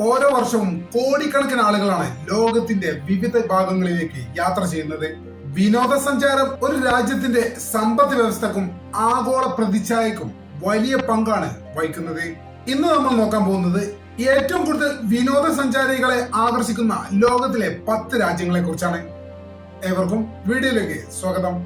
ഓരോ വർഷവും കോടിക്കണക്കിന് ആളുകളാണ് ലോകത്തിന്റെ വിവിധ ഭാഗങ്ങളിലേക്ക് യാത്ര ചെയ്യുന്നത്. വിനോദസഞ്ചാരം ഒരു രാജ്യത്തിന്റെ സമ്പദ് വ്യവസ്ഥക്കും ആഗോള പ്രതിച്ഛായക്കും വലിയ പങ്കാണ് വഹിക്കുന്നത്. ഇന്ന് നമ്മൾ നോക്കാൻ പോകുന്നത് ഏറ്റവും കൂടുതൽ വിനോദസഞ്ചാരികളെ ആകർഷിക്കുന്ന ലോകത്തിലെ 10 രാജ്യങ്ങളെ കുറിച്ചാണ്. ഏവർക്കും വീഡിയോയിലേക്ക് സ്വാഗതം.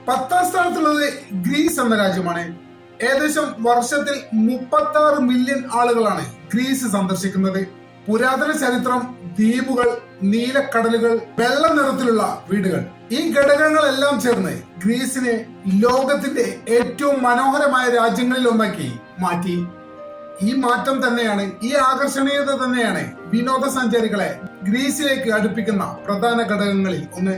പത്താം സ്ഥാനത്തുള്ളത് ഗ്രീസ് എന്ന രാജ്യമാണ്. ഏകദേശം വർഷത്തിൽ 36 മില്യൺ ആളുകളാണ് ഗ്രീസ് സന്ദർശിക്കുന്നത്. പുരാതന ചരിത്രം, ദ്വീപുകൾ, നീലക്കടലുകൾ, വെള്ള നിറത്തിലുള്ള വീടുകൾ, ഈ ഘടകങ്ങളെല്ലാം ചേർന്ന് ഗ്രീസിനെ ലോകത്തിന്റെ ഏറ്റവും മനോഹരമായ രാജ്യങ്ങളിൽ ഒന്നാക്കി മാറ്റി. ഈ മാറ്റം തന്നെയാണ്, ഈ ആകർഷണീയത തന്നെയാണ് വിനോദസഞ്ചാരികളെ ഗ്രീസിലേക്ക് അടുപ്പിക്കുന്ന പ്രധാന ഘടകങ്ങളിൽ ഒന്ന്.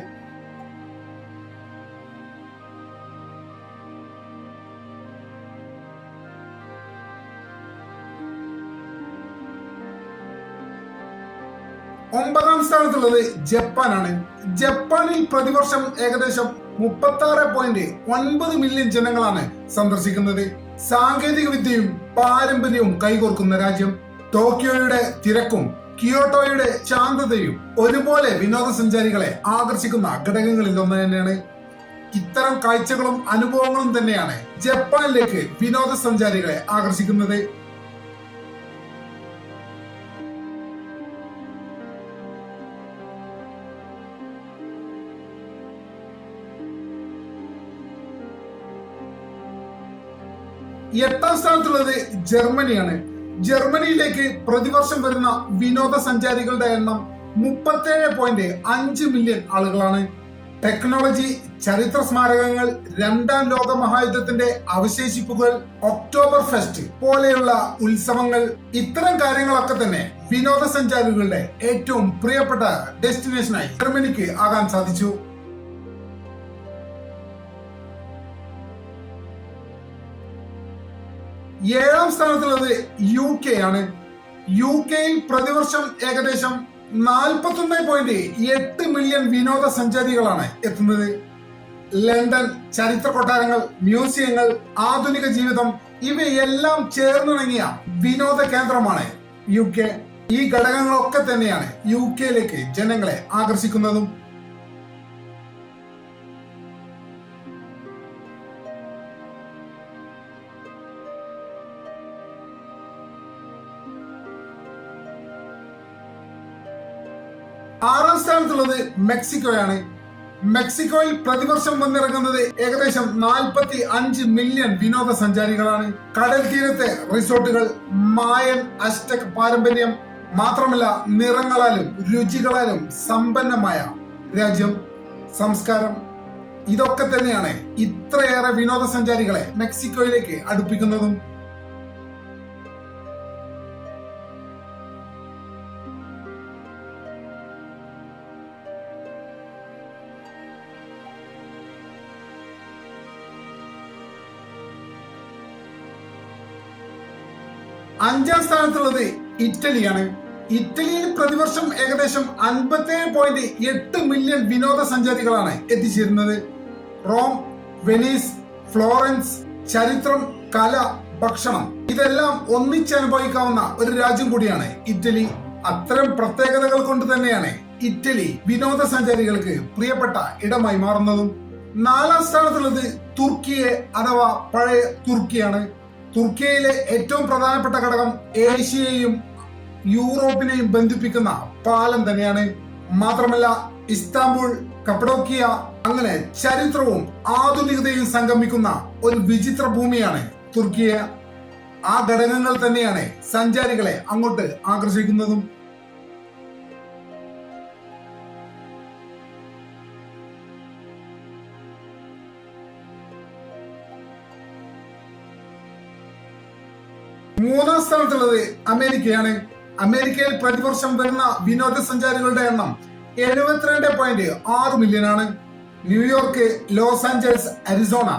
ഒമ്പതാം സ്ഥാനത്തുള്ളത് ജപ്പാനാണ്. ജപ്പാനിൽ പ്രതിവർഷം ഏകദേശം 36.9 മില്യൺ ജനങ്ങളാണ് സന്ദർശിക്കുന്നത്. സാങ്കേതിക വിദ്യയും പാരമ്പര്യവും കൈകോർക്കുന്ന രാജ്യം. ടോക്കിയോയുടെ തിരക്കും കിയോട്ടോയുടെ ശാന്തതയും ഒരുപോലെ വിനോദസഞ്ചാരികളെ ആകർഷിക്കുന്ന ഘടകങ്ങളിൽ ഒന്ന് തന്നെയാണ്. ഇത്തരം കാഴ്ചകളും അനുഭവങ്ങളും തന്നെയാണ് ജപ്പാനിലേക്ക് വിനോദസഞ്ചാരികളെ ആകർഷിക്കുന്നത്. എട്ടാം സ്ഥാനത്തുള്ളത് ജർമ്മനിയാണ്. ജർമ്മനിയിലേക്ക് പ്രതിവർഷം വരുന്ന വിനോദസഞ്ചാരികളുടെ എണ്ണം 37.5 മില്യൺ ആളുകളാണ്. ടെക്നോളജി, ചരിത്ര സ്മാരകങ്ങൾ, രണ്ടാം ലോക മഹായുദ്ധത്തിന്റെ അവശേഷിപ്പുകൾ, ഒക്ടോബർ ഫെസ്റ്റ് പോലെയുള്ള ഉത്സവങ്ങൾ, ഇത്തരം കാര്യങ്ങളൊക്കെ തന്നെ വിനോദസഞ്ചാരികളുടെ ഏറ്റവും പ്രിയപ്പെട്ട ഡെസ്റ്റിനേഷനായി ജർമ്മനിക്ക് ആകാൻ സാധിച്ചു. ഏഴാം സ്ഥാനത്തുള്ളത് UK ആണ്. UK-യിൽ പ്രതിവർഷം ഏകദേശം 41.8 മില്യൺ വിനോദസഞ്ചാരികളാണ് എത്തുന്നത്. ലണ്ടൻ, ചരിത്ര കൊട്ടാരങ്ങൾ, മ്യൂസിയങ്ങൾ, ആധുനിക ജീവിതം ഇവയെല്ലാം ചേർന്നിണങ്ങിയ വിനോദ കേന്ദ്രമാണ് UK. ഈ ഘടകങ്ങളൊക്കെ തന്നെയാണ് UK-യിലേക്ക് ജനങ്ങളെ ആകർഷിക്കുന്നതും. ആറാം സ്ഥാനത്തുള്ളത് മെക്സിക്കോയാണ്. മെക്സിക്കോയിൽ പ്രതിവർഷം വന്നിറങ്ങുന്നത് ഏകദേശം 45 മില്യൺ വിനോദസഞ്ചാരികളാണ്. കടൽ തീരത്തെ റിസോർട്ടുകൾ, മായൻ അസ്ടെക് പാരമ്പര്യം, മാത്രമല്ല നിറങ്ങളാലും രുചികളാലും സമ്പന്നമായ രാജ്യം, സംസ്കാരം, ഇതൊക്കെ തന്നെയാണ് ഇത്രയേറെ വിനോദസഞ്ചാരികളെ മെക്സിക്കോയിലേക്ക് അടുപ്പിക്കുന്നതും. അഞ്ചാം സ്ഥാനത്തുള്ളത് ഇറ്റലിയാണ്. ഇറ്റലിയിൽ പ്രതിവർഷം ഏകദേശം 57.8 മില്യൺ വിനോദസഞ്ചാരികളാണ് എത്തിച്ചേരുന്നത്. റോം, വെനീസ്, ഫ്ലോറൻസ്, ചരിത്രം, കല, ഭക്ഷണം ഇതെല്ലാം ഒന്നിച്ചനുഭവിക്കാവുന്ന ഒരു രാജ്യം കൂടിയാണ് ഇറ്റലി. അത്തരം പ്രത്യേകതകൾ കൊണ്ട് തന്നെയാണ് ഇറ്റലി വിനോദസഞ്ചാരികൾക്ക് പ്രിയപ്പെട്ട ഇടമായി മാറുന്നതും. നാലാം സ്ഥാനത്തുള്ളത് തുർക്കിയെ അഥവാ പഴയ തുർക്കിയാണ്. തുർക്കിയയിലെ ഏറ്റവും പ്രധാനപ്പെട്ട ഘടകം ഏഷ്യയെയും യൂറോപ്പിനെയും ബന്ധിപ്പിക്കുന്ന പാലം തന്നെയാണ്. മാത്രമല്ല ഇസ്താംബുൾ, കപ്പഡോക്കിയ, അങ്ങനെ ചരിത്രവും ആധുനികതയും സംഗമിക്കുന്ന ഒരു വിചിത്ര ഭൂമിയാണ് തുർക്കിയ. ആ ഘടകങ്ങൾ തന്നെയാണ് സഞ്ചാരികളെ അങ്ങോട്ട് ആകർഷിക്കുന്നതും. മൂന്നാം സ്ഥാനത്തുള്ളത് അമേരിക്കയാണ്. അമേരിക്കയിൽ പ്രതിവർഷം വരുന്ന വിനോദസഞ്ചാരികളുടെ എണ്ണം 72.6 മില്യൺ ആണ്. ന്യൂയോർക്ക്, ലോസ് ആഞ്ചൽസ്, അരിസോണ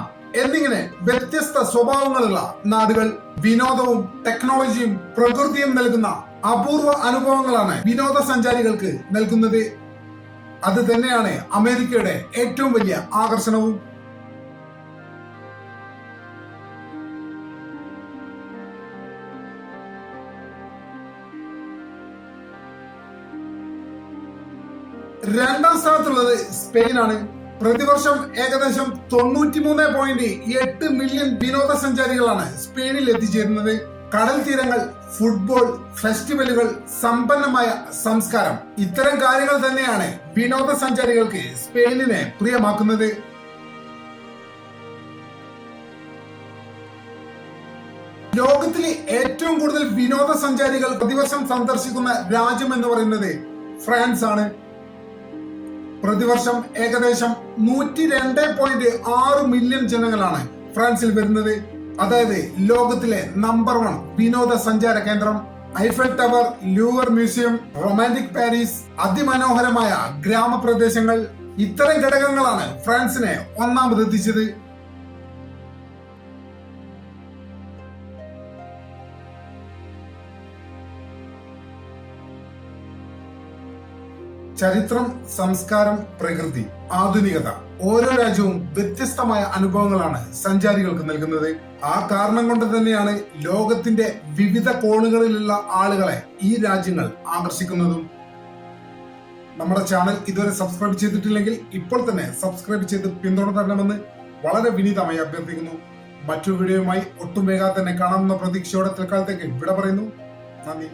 എന്നിങ്ങനെ വ്യത്യസ്ത സ്വഭാവങ്ങളുള്ള നാടുകൾ. വിനോദവും ടെക്നോളജിയും പ്രകൃതിയും നൽകുന്ന അപൂർവ അനുഭവങ്ങളാണ് വിനോദസഞ്ചാരികൾക്ക് നൽകുന്നത്. അത് തന്നെയാണ് അമേരിക്കയുടെ ഏറ്റവും വലിയ ആകർഷണവും. രണ്ടാം സ്ഥാനത്തുള്ളത് സ്പെയിനാണ്. പ്രതിവർഷം ഏകദേശം 93.8 മില്യൺ വിനോദസഞ്ചാരികളാണ് സ്പെയിനിൽ എത്തിച്ചേരുന്നത്. കടൽ തീരങ്ങൾ, ഫുട്ബോൾ, ഫെസ്റ്റിവലുകൾ, സമ്പന്നമായ സംസ്കാരം, ഇത്തരം കാര്യങ്ങൾ തന്നെയാണ് വിനോദസഞ്ചാരികൾക്ക് സ്പെയിനിനെ പ്രിയമാക്കുന്നത്. ലോകത്തിലെ ഏറ്റവും കൂടുതൽ വിനോദസഞ്ചാരികൾ പ്രതിവർഷം സന്ദർശിക്കുന്ന രാജ്യം എന്ന് പറയുന്നത് ഫ്രാൻസ് ആണ്. പ്രതിവർഷം ഏകദേശം 102.6 മില്യൺ ജനങ്ങളാണ് ഫ്രാൻസിൽ വരുന്നത്. അതായത് ലോകത്തിലെ നമ്പർ 1 വിനോദസഞ്ചാര കേന്ദ്രം. Eiffel tower, louvre museum, romantic Paris, അതിമനോഹരമായ ഗ്രാമപ്രദേശങ്ങൾ, ഇത്തരം ഘടകങ്ങളാണ് ഫ്രാൻസിനെ ഒന്നാമതെത്തിച്ചത്. ചരിത്രം, സംസ്കാരം, പ്രകൃതി, ആധുനികത, ഓരോ രാജ്യവും വ്യത്യസ്തമായ അനുഭവങ്ങളാണ് സഞ്ചാരികൾക്ക് നൽകുന്നത്. ആ കാരണം കൊണ്ട് തന്നെയാണ് ലോകത്തിന്റെ വിവിധ കോണുകളിലുള്ള ആളുകളെ ഈ രാജ്യങ്ങൾ ആകർഷിക്കുന്നതും. നമ്മുടെ ചാനൽ ഇതുവരെ സബ്സ്ക്രൈബ് ചെയ്തിട്ടില്ലെങ്കിൽ ഇപ്പോൾ തന്നെ സബ്സ്ക്രൈബ് ചെയ്ത് പിന്തുണ തരണമെന്ന് വളരെ വിനീതമായി അഭ്യർത്ഥിക്കുന്നു. മറ്റൊരു വീഡിയോയുമായി ഒട്ടും വേഗം തന്നെ കാണാമെന്ന പ്രതീക്ഷയോടെ തൽക്കാലത്തേക്ക് വിട പറയുന്നു. നന്ദി.